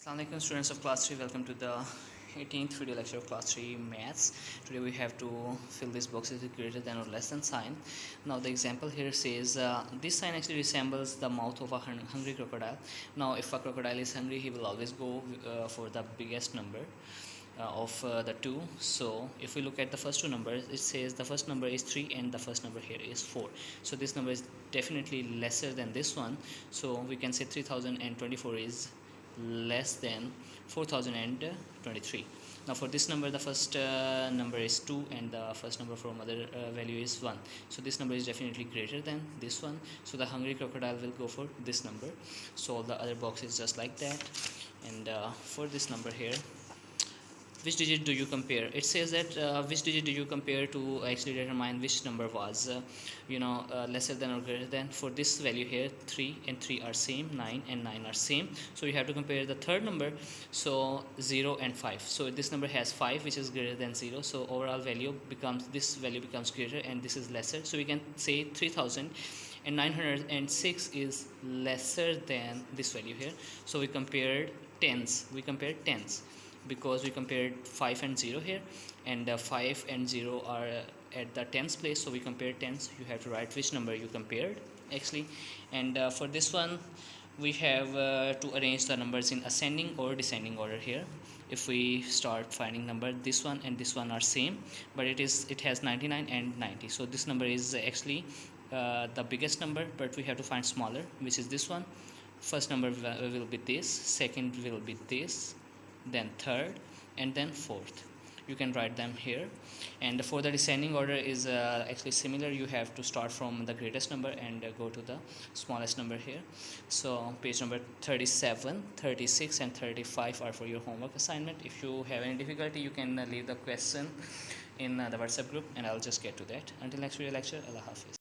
Assalamualaikum students of class 3, welcome to the 18th video lecture of class 3 maths. Today we have to fill these boxes with greater than or less than sign. Now the example here says this sign actually resembles the mouth of a hungry crocodile. Now if a crocodile is hungry, he will always go for the biggest number of the two. So if we look at the first two numbers, it says the first number is 3 and the first number here is 4. So this number is definitely lesser than this one. So we can say 3024 is less than 4023. Now for this number, the first number is 2 and the first number from other value is 1. So this number is definitely greater than this one. So the hungry crocodile will go for this number. So all the other boxes just like that. And for this number here, which digit do you compare? It says that which digit do you compare to actually determine which number was lesser than or greater than. For this value here, 3 and 3 are same, 9 and 9 are same, so you have to compare the third number. So 0 and 5, so this number has 5 which is greater than 0, so overall value becomes, this value becomes greater and this is lesser. So we can say 3906 is lesser than this value here. So we compared tens, because we compared 5 and 0 here, and 5 and 0 are at the tens place, so we compared tens. You have to write which number you compared actually. And for this one we have to arrange the numbers in ascending or descending order here. If we start finding number, this one and this one are same, but it has 99 and 90, so this number is actually the biggest number, but we have to find smaller, which is this one. First number will be this, second will be this, then third, and then fourth. You can write them here. And for the descending order is actually similar. You have to start from the greatest number and go to the smallest number here. So page number 37, 36 and 35 are for your homework assignment. If you have any difficulty, you can leave the question in the WhatsApp group and I'll just get to that. Until next video lecture, Allah Hafiz.